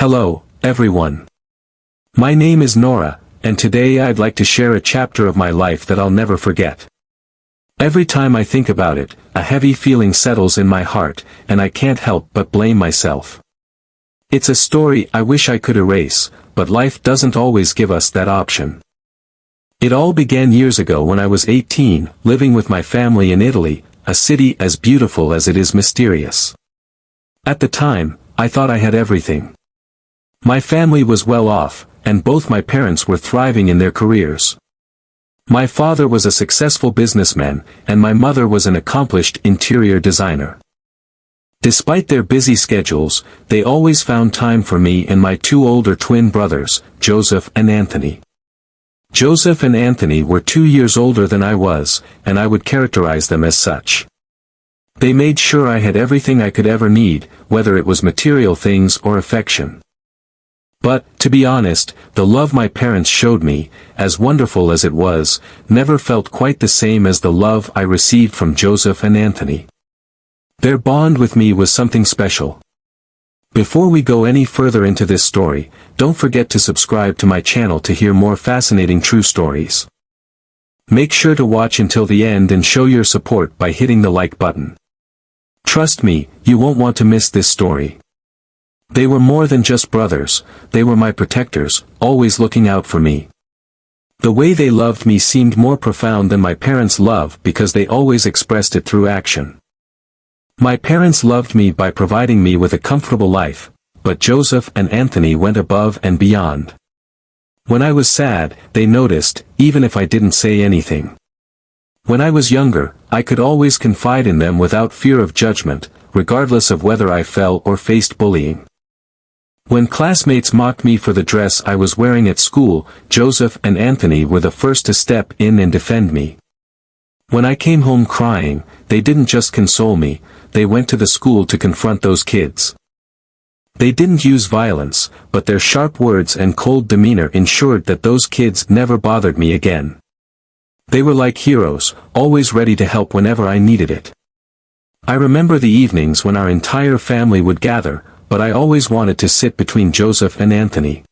Hello, everyone. My name is Nora, and today I'd like to share a chapter of my life that I'll never forget. Every time I think about it, a heavy feeling settles in my heart, and I can't help but blame myself. It's a story I wish I could erase, but life doesn't always give us that option. It all began years ago when I was 18, living with my family in Italy, a city as beautiful as it is mysterious. At the time, I thought I had everything. My family was well off, and both my parents were thriving in their careers. My father was a successful businessman, and my mother was an accomplished interior designer. Despite their busy schedules, they always found time for me and my two older twin brothers, Joseph and Anthony. Joseph and Anthony were 2 years older than I was, and I would characterize them as such. They made sure I had everything I could ever need, whether it was material things or affection. But, to be honest, the love my parents showed me, as wonderful as it was, never felt quite the same as the love I received from Joseph and Anthony. Their bond with me was something special. Before we go any further into this story, don't forget to subscribe to my channel to hear more fascinating true stories. Make sure to watch until the end and show your support by hitting the like button. Trust me, you won't want to miss this story. They were more than just brothers, they were my protectors, always looking out for me. The way they loved me seemed more profound than my parents' love because they always expressed it through action. My parents loved me by providing me with a comfortable life, but Joseph and Anthony went above and beyond. When I was sad, they noticed, even if I didn't say anything. When I was younger, I could always confide in them without fear of judgment, regardless of whether I fell or faced bullying. When classmates mocked me for the dress I was wearing at school, Joseph and Anthony were the first to step in and defend me. When I came home crying, they didn't just console me, they went to the school to confront those kids. They didn't use violence, but their sharp words and cold demeanor ensured that those kids never bothered me again. They were like heroes, always ready to help whenever I needed it. I remember the evenings when our entire family would gather, but I always wanted to sit between Joseph and Anthony.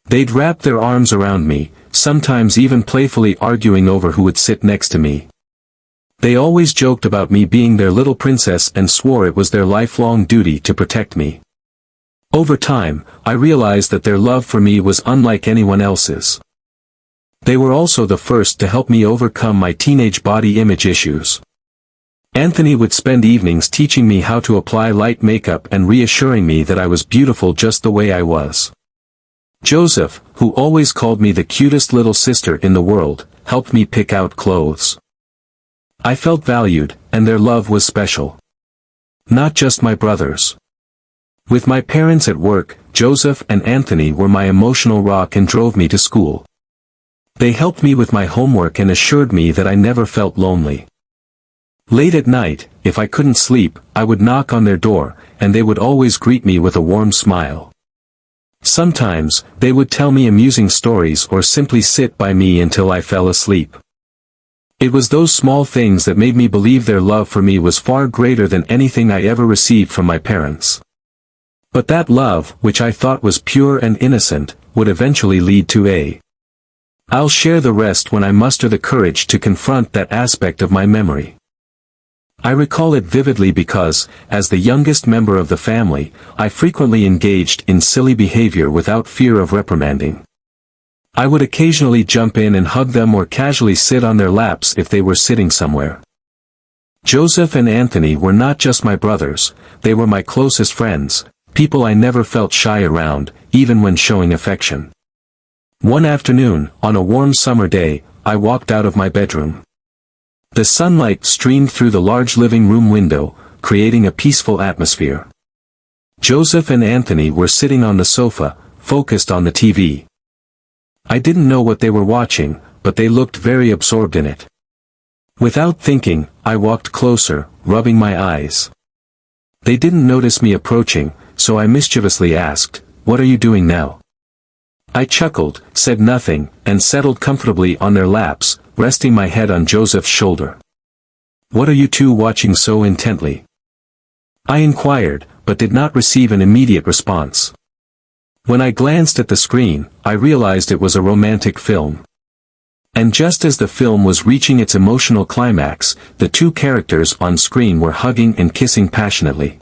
They'd wrap their arms around me, sometimes even playfully arguing over who would sit next to me. They always joked about me being their little princess and swore it was their lifelong duty to protect me. Over time, I realized that their love for me was unlike anyone else's. They were also the first to help me overcome my teenage body image issues. Anthony would spend evenings teaching me how to apply light makeup and reassuring me that I was beautiful just the way I was. Joseph, who always called me the cutest little sister in the world, helped me pick out clothes. I felt valued, and their love was special. Not just my brothers. With my parents at work, Joseph and Anthony were my emotional rock and drove me to school. They helped me with my homework and assured me that I never felt lonely. Late at night, if I couldn't sleep, I would knock on their door, and they would always greet me with a warm smile. Sometimes, they would tell me amusing stories or simply sit by me until I fell asleep. It was those small things that made me believe their love for me was far greater than anything I ever received from my parents. But that love, which I thought was pure and innocent, would eventually lead to I'll share the rest when I muster the courage to confront that aspect of my memory. I recall it vividly because, as the youngest member of the family, I frequently engaged in silly behavior without fear of reprimanding. I would occasionally jump in and hug them or casually sit on their laps if they were sitting somewhere. Joseph and Anthony were not just my brothers, they were my closest friends, people I never felt shy around, even when showing affection. One afternoon, on a warm summer day, I walked out of my bedroom. The sunlight streamed through the large living room window, creating a peaceful atmosphere. Joseph and Anthony were sitting on the sofa, focused on the TV. I didn't know what they were watching, but they looked very absorbed in it. Without thinking, I walked closer, rubbing my eyes. They didn't notice me approaching, so I mischievously asked, "What are you doing now?" I chuckled, said nothing, and settled comfortably on their laps, resting my head on Joseph's shoulder. "What are you two watching so intently?" I inquired, but did not receive an immediate response. When I glanced at the screen, I realized it was a romantic film. And just as the film was reaching its emotional climax, the two characters on screen were hugging and kissing passionately.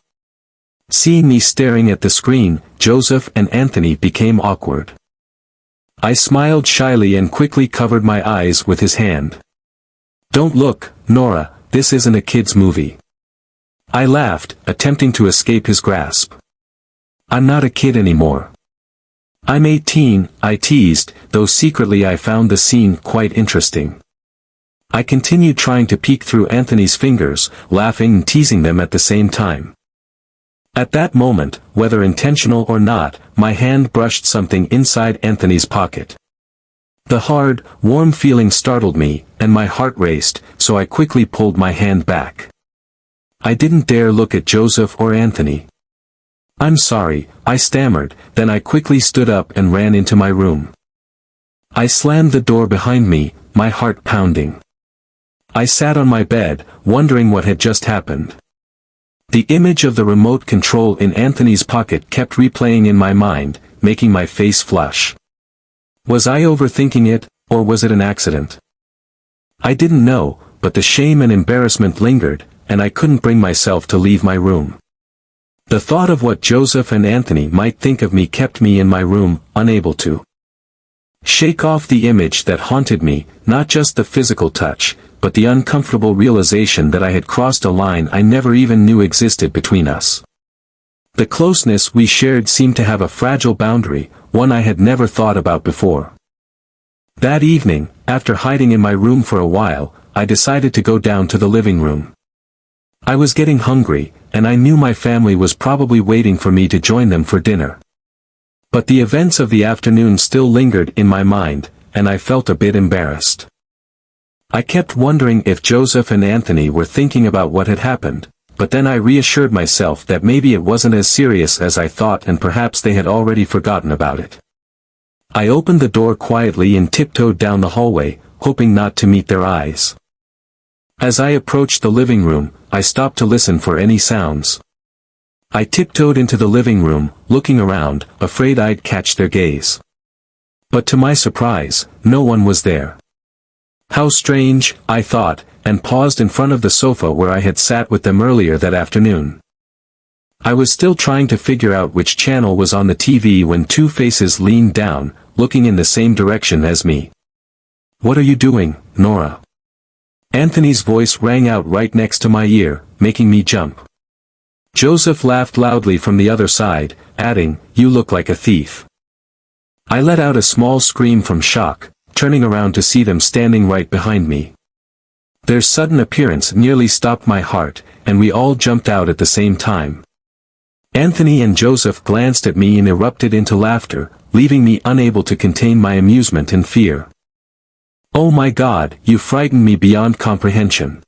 Seeing me staring at the screen, Joseph and Anthony became awkward. I smiled shyly and quickly covered my eyes with his hand. "Don't look, Nora, this isn't a kid's movie." I laughed, attempting to escape his grasp. "I'm not a kid anymore. I'm 18, I teased, though secretly I found the scene quite interesting. I continued trying to peek through Anthony's fingers, laughing and teasing them at the same time. At that moment, whether intentional or not, my hand brushed something inside Anthony's pocket. The hard, warm feeling startled me, and my heart raced, so I quickly pulled my hand back. I didn't dare look at Joseph or Anthony. "I'm sorry," I stammered, then I quickly stood up and ran into my room. I slammed the door behind me, my heart pounding. I sat on my bed, wondering what had just happened. The image of the remote control in Anthony's pocket kept replaying in my mind, making my face flush. Was I overthinking it, or was it an accident? I didn't know, but the shame and embarrassment lingered, and I couldn't bring myself to leave my room. The thought of what Joseph and Anthony might think of me kept me in my room, unable to shake off the image that haunted me, not just the physical touch, but the uncomfortable realization that I had crossed a line I never even knew existed between us. The closeness we shared seemed to have a fragile boundary, one I had never thought about before. That evening, after hiding in my room for a while, I decided to go down to the living room. I was getting hungry, and I knew my family was probably waiting for me to join them for dinner. But the events of the afternoon still lingered in my mind, and I felt a bit embarrassed. I kept wondering if Joseph and Anthony were thinking about what had happened, but then I reassured myself that maybe it wasn't as serious as I thought and perhaps they had already forgotten about it. I opened the door quietly and tiptoed down the hallway, hoping not to meet their eyes. As I approached the living room, I stopped to listen for any sounds. I tiptoed into the living room, looking around, afraid I'd catch their gaze. But to my surprise, no one was there. How strange, I thought, and paused in front of the sofa where I had sat with them earlier that afternoon. I was still trying to figure out which channel was on the TV when two faces leaned down, looking in the same direction as me. "What are you doing, Nora?" Anthony's voice rang out right next to my ear, making me jump. Joseph laughed loudly from the other side, adding, "You look like a thief." I let out a small scream from shock, turning around to see them standing right behind me. Their sudden appearance nearly stopped my heart, and we all jumped out at the same time. Anthony and Joseph glanced at me and erupted into laughter, leaving me unable to contain my amusement and fear. "Oh my God, you frightened me beyond comprehension!"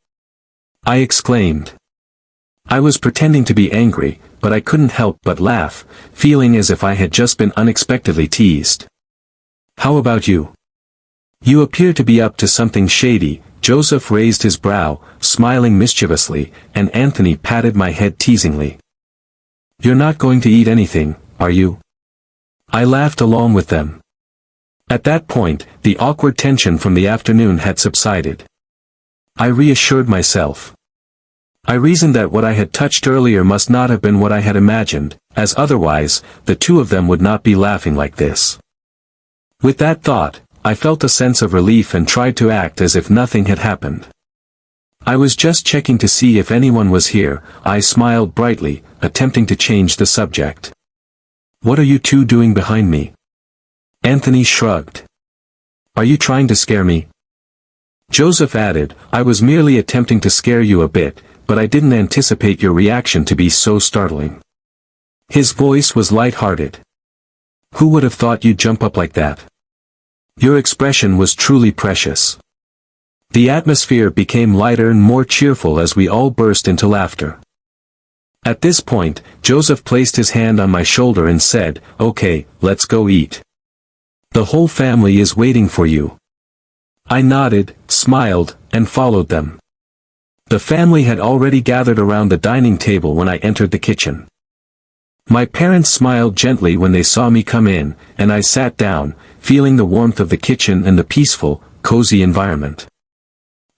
I exclaimed. I was pretending to be angry, but I couldn't help but laugh, feeling as if I had just been unexpectedly teased. "How about you? You appear to be up to something shady." Joseph raised his brow, smiling mischievously, and Anthony patted my head teasingly. "You're not going to eat anything, are you?" I laughed along with them. At that point, the awkward tension from the afternoon had subsided. I reassured myself. I reasoned that what I had touched earlier must not have been what I had imagined, as otherwise, the two of them would not be laughing like this. With that thought, I felt a sense of relief and tried to act as if nothing had happened. "I was just checking to see if anyone was here," I smiled brightly, attempting to change the subject. "What are you two doing behind me?" Anthony shrugged. "Are you trying to scare me?" Joseph added, "I was merely attempting to scare you a bit, but I didn't anticipate your reaction to be so startling." His voice was light-hearted. "Who would have thought you'd jump up like that? Your expression was truly precious." The atmosphere became lighter and more cheerful as we all burst into laughter. At this point, Joseph placed his hand on my shoulder and said, "Okay, let's go eat. The whole family is waiting for you." I nodded, smiled, and followed them. The family had already gathered around the dining table when I entered the kitchen. My parents smiled gently when they saw me come in, and I sat down, feeling the warmth of the kitchen and the peaceful, cozy environment.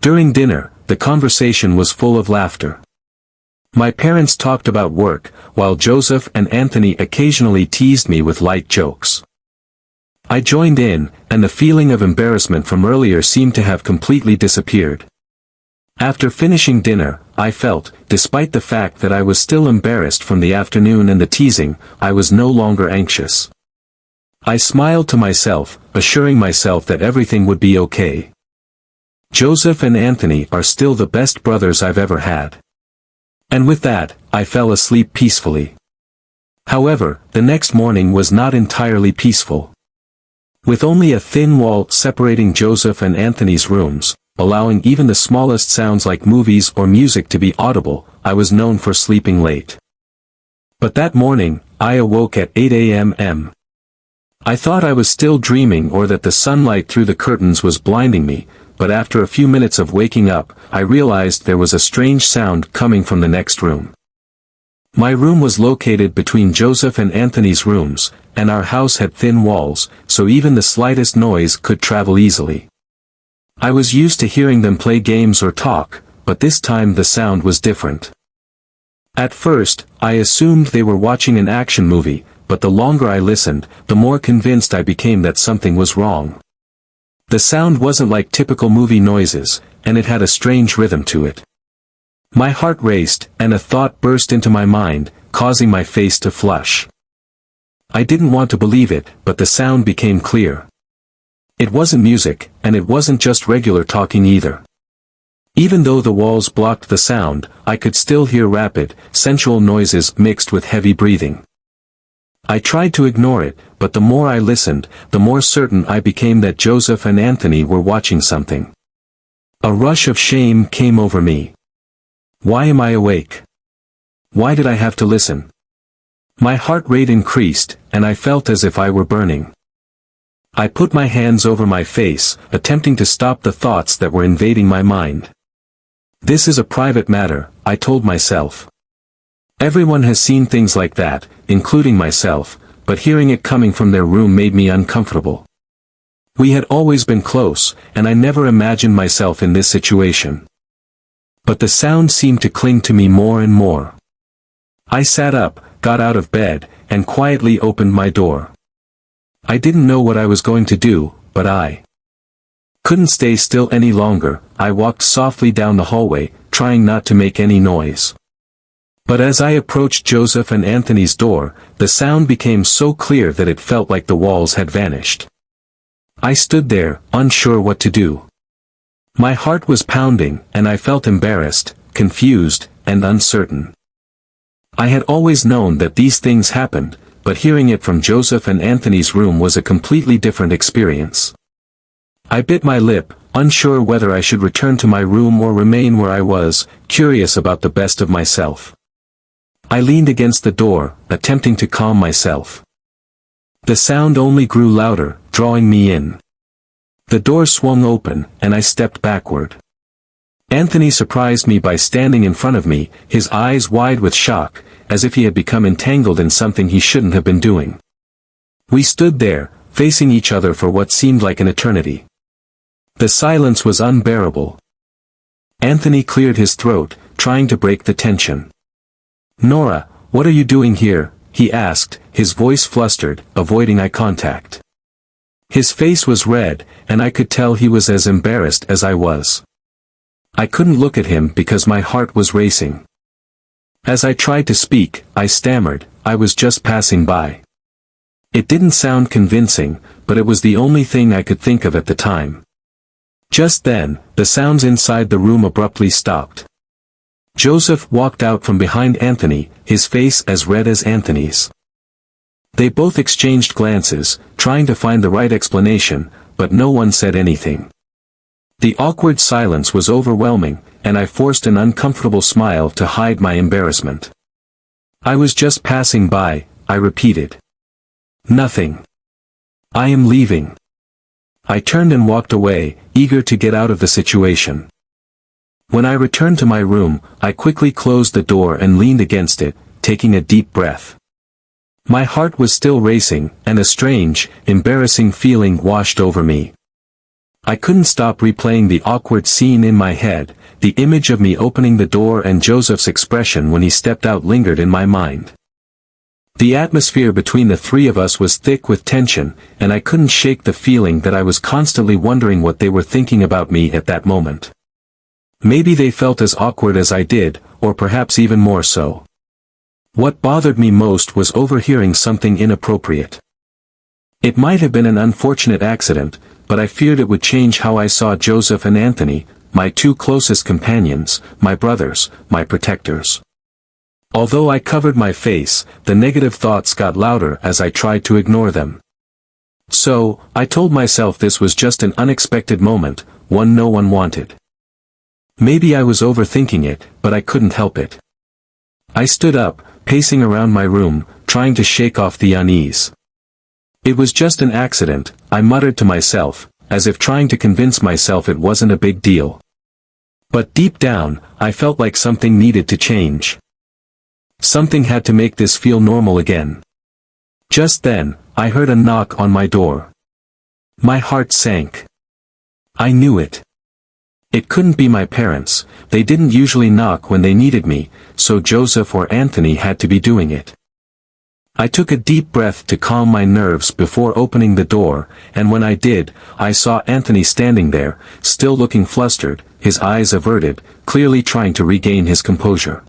During dinner, the conversation was full of laughter. My parents talked about work, while Joseph and Anthony occasionally teased me with light jokes. I joined in, and the feeling of embarrassment from earlier seemed to have completely disappeared. After finishing dinner, I felt, despite the fact that I was still embarrassed from the afternoon and the teasing, I was no longer anxious. I smiled to myself, assuring myself that everything would be okay. Joseph and Anthony are still the best brothers I've ever had. And with that, I fell asleep peacefully. However, the next morning was not entirely peaceful. With only a thin wall separating Joseph and Anthony's rooms, allowing even the smallest sounds like movies or music to be audible, I was known for sleeping late. But that morning, I awoke at 8 a.m. I thought I was still dreaming or that the sunlight through the curtains was blinding me, but after a few minutes of waking up, I realized there was a strange sound coming from the next room. My room was located between Joseph and Anthony's rooms, and our house had thin walls, so even the slightest noise could travel easily. I was used to hearing them play games or talk, but this time the sound was different. At first, I assumed they were watching an action movie, but the longer I listened, the more convinced I became that something was wrong. The sound wasn't like typical movie noises, and it had a strange rhythm to it. My heart raced, and a thought burst into my mind, causing my face to flush. I didn't want to believe it, but the sound became clear. It wasn't music, and it wasn't just regular talking either. Even though the walls blocked the sound, I could still hear rapid, sensual noises mixed with heavy breathing. I tried to ignore it, but the more I listened, the more certain I became that Joseph and Anthony were watching something. A rush of shame came over me. Why am I awake? Why did I have to listen? My heart rate increased, and I felt as if I were burning. I put my hands over my face, attempting to stop the thoughts that were invading my mind. This is a private matter, I told myself. Everyone has seen things like that, including myself, but hearing it coming from their room made me uncomfortable. We had always been close, and I never imagined myself in this situation. But the sound seemed to cling to me more and more. I sat up, got out of bed, and quietly opened my door. I didn't know what I was going to do, but I couldn't stay still any longer. I walked softly down the hallway, trying not to make any noise. But as I approached Joseph and Anthony's door, the sound became so clear that it felt like the walls had vanished. I stood there, unsure what to do. My heart was pounding, and I felt embarrassed, confused, and uncertain. I had always known that these things happened, but hearing it from Joseph and Anthony's room was a completely different experience. I bit my lip, unsure whether I should return to my room or remain where I was, curious about the best of myself. I leaned against the door, attempting to calm myself. The sound only grew louder, drawing me in. The door swung open, and I stepped backward. Anthony surprised me by standing in front of me, his eyes wide with shock, as if he had become entangled in something he shouldn't have been doing. We stood there, facing each other for what seemed like an eternity. The silence was unbearable. Anthony cleared his throat, trying to break the tension. "Nora, what are you doing here?" he asked, his voice flustered, avoiding eye contact. His face was red, and I could tell he was as embarrassed as I was. I couldn't look at him because my heart was racing. As I tried to speak, I stammered, "I was just passing by." It didn't sound convincing, but it was the only thing I could think of at the time. Just then, the sounds inside the room abruptly stopped. Joseph walked out from behind Anthony, his face as red as Anthony's. They both exchanged glances, trying to find the right explanation, but no one said anything. The awkward silence was overwhelming, and I forced an uncomfortable smile to hide my embarrassment. "I was just passing by," I repeated. "Nothing. I am leaving." I turned and walked away, eager to get out of the situation. When I returned to my room, I quickly closed the door and leaned against it, taking a deep breath. My heart was still racing, and a strange, embarrassing feeling washed over me. I couldn't stop replaying the awkward scene in my head. The image of me opening the door and Joseph's expression when he stepped out lingered in my mind. The atmosphere between the three of us was thick with tension, and I couldn't shake the feeling that I was constantly wondering what they were thinking about me at that moment. Maybe they felt as awkward as I did, or perhaps even more so. What bothered me most was overhearing something inappropriate. It might have been an unfortunate accident, but I feared it would change how I saw Joseph and Anthony, my two closest companions, my brothers, my protectors. Although I covered my face, the negative thoughts got louder as I tried to ignore them. So, I told myself this was just an unexpected moment, one no one wanted. Maybe I was overthinking it, but I couldn't help it. I stood up, pacing around my room, trying to shake off the unease. It was just an accident, I muttered to myself, as if trying to convince myself it wasn't a big deal. But deep down, I felt like something needed to change. Something had to make this feel normal again. Just then, I heard a knock on my door. My heart sank. I knew it. It couldn't be my parents, they didn't usually knock when they needed me, so Joseph or Anthony had to be doing it. I took a deep breath to calm my nerves before opening the door, and when I did, I saw Anthony standing there, still looking flustered, his eyes averted, clearly trying to regain his composure.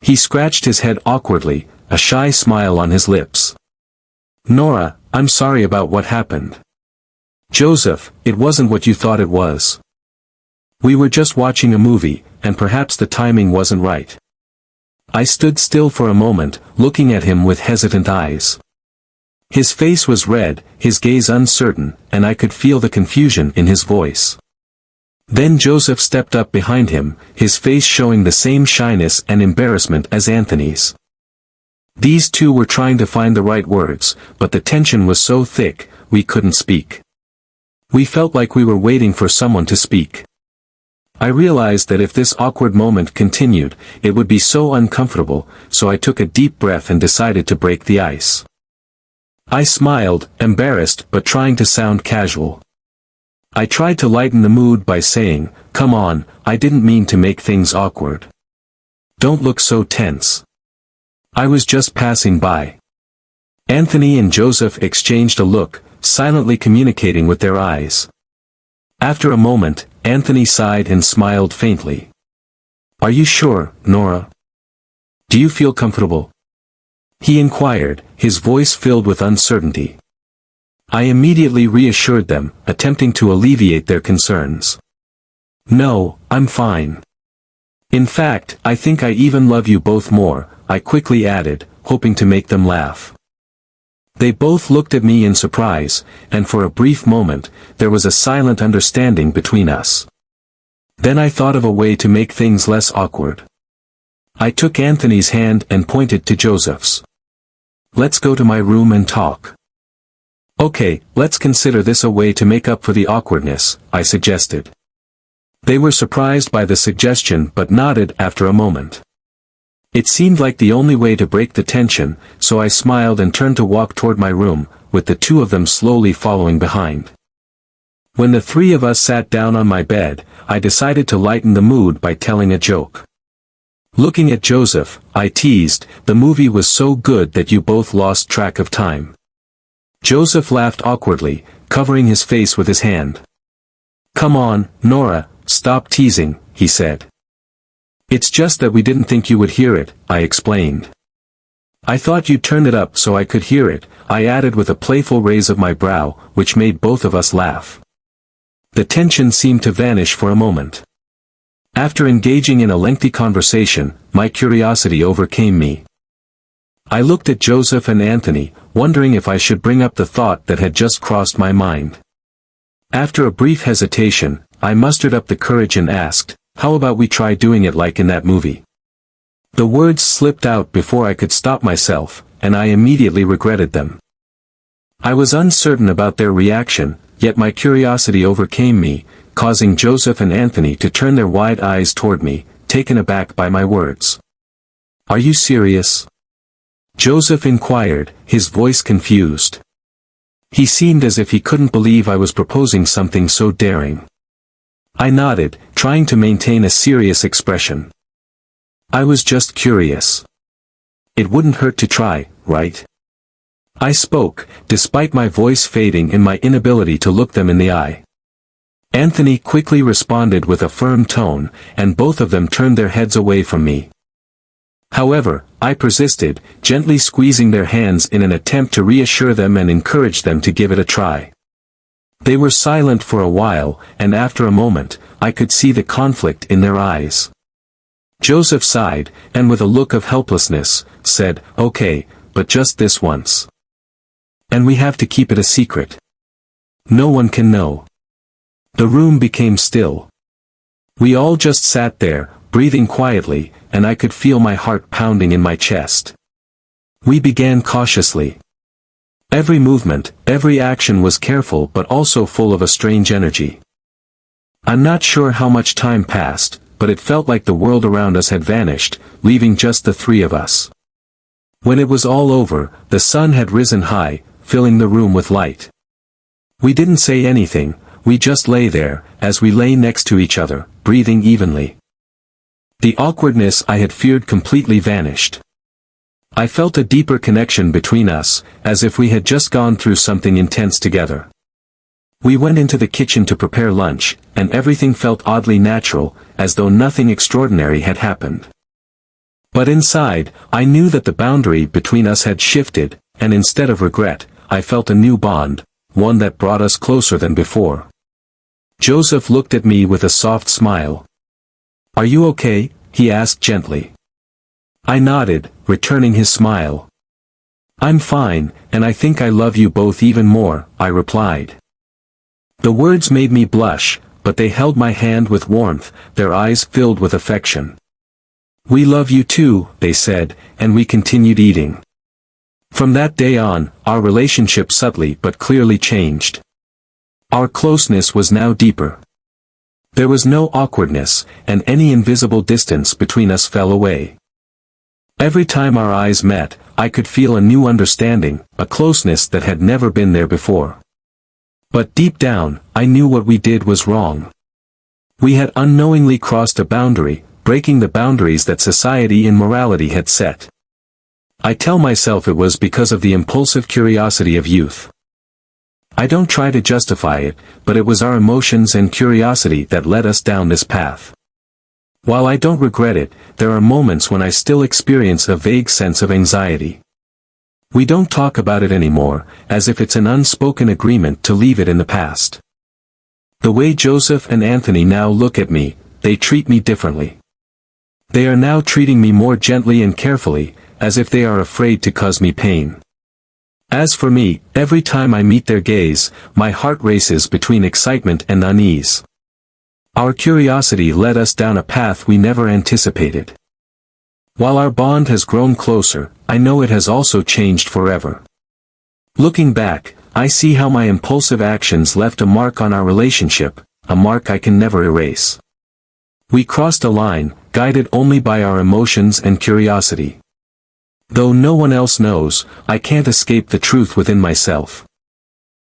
He scratched his head awkwardly, a shy smile on his lips. "Nora, I'm sorry about what happened." "Joseph, it wasn't what you thought it was. We were just watching a movie, and perhaps the timing wasn't right." I stood still for a moment, looking at him with hesitant eyes. His face was red, his gaze uncertain, and I could feel the confusion in his voice. Then Joseph stepped up behind him, his face showing the same shyness and embarrassment as Anthony's. These two were trying to find the right words, but the tension was so thick, we couldn't speak. We felt like we were waiting for someone to speak. I realized that if this awkward moment continued, it would be so uncomfortable, so I took a deep breath and decided to break the ice. I smiled, embarrassed but trying to sound casual. I tried to lighten the mood by saying, "Come on, I didn't mean to make things awkward. Don't look so tense. I was just passing by." Anthony and Joseph exchanged a look, silently communicating with their eyes. After a moment, Anthony sighed and smiled faintly. "Are you sure, Nora? Do you feel comfortable?" he inquired, his voice filled with uncertainty. I immediately reassured them, attempting to alleviate their concerns. "No, I'm fine. In fact, I think I even love you both more," I quickly added, hoping to make them laugh. They both looked at me in surprise, and for a brief moment, there was a silent understanding between us. Then I thought of a way to make things less awkward. I took Anthony's hand and pointed to Joseph's. "Let's go to my room and talk." "Okay, let's consider this a way to make up for the awkwardness," I suggested. They were surprised by the suggestion but nodded after a moment. It seemed like the only way to break the tension, so I smiled and turned to walk toward my room, with the two of them slowly following behind. When the three of us sat down on my bed, I decided to lighten the mood by telling a joke. Looking at Joseph, I teased, "The movie was so good that you both lost track of time." Joseph laughed awkwardly, covering his face with his hand. "Come on, Nora, stop teasing," he said. "It's just that we didn't think you would hear it," I explained. "I thought you'd turn it up so I could hear it," I added with a playful raise of my brow, which made both of us laugh. The tension seemed to vanish for a moment. After engaging in a lengthy conversation, my curiosity overcame me. I looked at Joseph and Anthony, wondering if I should bring up the thought that had just crossed my mind. After a brief hesitation, I mustered up the courage and asked, "How about we try doing it like in that movie?" The words slipped out before I could stop myself, and I immediately regretted them. I was uncertain about their reaction, yet my curiosity overcame me, causing Joseph and Anthony to turn their wide eyes toward me, taken aback by my words. "Are you serious?" Joseph inquired, his voice confused. He seemed as if he couldn't believe I was proposing something so daring. I nodded, trying to maintain a serious expression. I was just curious. It wouldn't hurt to try, right? I spoke, despite my voice fading in my inability to look them in the eye. Anthony quickly responded with a firm tone, and both of them turned their heads away from me. However, I persisted, gently squeezing their hands in an attempt to reassure them and encourage them to give it a try. They were silent for a while, and after a moment, I could see the conflict in their eyes. Joseph sighed, and with a look of helplessness, said, "Okay, but just this once. And we have to keep it a secret. No one can know." The room became still. We all just sat there, breathing quietly, and I could feel my heart pounding in my chest. We began cautiously. Every movement, every action was careful but also full of a strange energy. I'm not sure how much time passed, but it felt like the world around us had vanished, leaving just the three of us. When it was all over, the sun had risen high, filling the room with light. We didn't say anything, we just lay there, as we lay next to each other, breathing evenly. The awkwardness I had feared completely vanished. I felt a deeper connection between us, as if we had just gone through something intense together. We went into the kitchen to prepare lunch, and everything felt oddly natural, as though nothing extraordinary had happened. But inside, I knew that the boundary between us had shifted, and instead of regret, I felt a new bond, one that brought us closer than before. Joseph looked at me with a soft smile. "Are you okay?" he asked gently. I nodded, returning his smile. "I'm fine, and I think I love you both even more," I replied. The words made me blush, but they held my hand with warmth, their eyes filled with affection. "We love you too," they said, and we continued eating. From that day on, our relationship subtly but clearly changed. Our closeness was now deeper. There was no awkwardness, and any invisible distance between us fell away. Every time our eyes met, I could feel a new understanding, a closeness that had never been there before. But deep down, I knew what we did was wrong. We had unknowingly crossed a boundary, breaking the boundaries that society and morality had set. I tell myself it was because of the impulsive curiosity of youth. I don't try to justify it, but it was our emotions and curiosity that led us down this path. While I don't regret it, there are moments when I still experience a vague sense of anxiety. We don't talk about it anymore, as if it's an unspoken agreement to leave it in the past. The way Joseph and Anthony now look at me, they treat me differently. They are now treating me more gently and carefully, as if they are afraid to cause me pain. As for me, every time I meet their gaze, my heart races between excitement and unease. Our curiosity led us down a path we never anticipated. While our bond has grown closer, I know it has also changed forever. Looking back, I see how my impulsive actions left a mark on our relationship, a mark I can never erase. We crossed a line, guided only by our emotions and curiosity. Though no one else knows, I can't escape the truth within myself.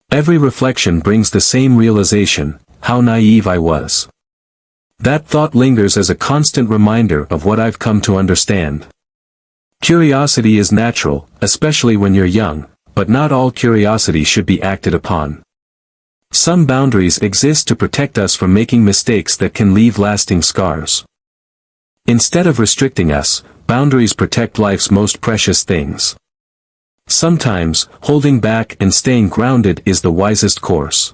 Every reflection brings the same realization, how naive I was. That thought lingers as a constant reminder of what I've come to understand. Curiosity is natural, especially when you're young, but not all curiosity should be acted upon. Some boundaries exist to protect us from making mistakes that can leave lasting scars. Instead of restricting us, boundaries protect life's most precious things. Sometimes, holding back and staying grounded is the wisest course.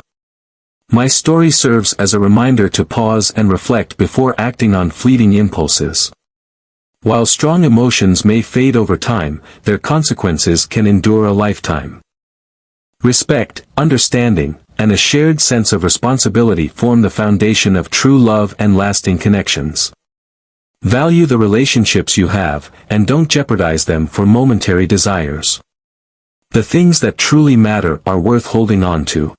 My story serves as a reminder to pause and reflect before acting on fleeting impulses. While strong emotions may fade over time, their consequences can endure a lifetime. Respect, understanding, and a shared sense of responsibility form the foundation of true love and lasting connections. Value the relationships you have, and don't jeopardize them for momentary desires. The things that truly matter are worth holding on to.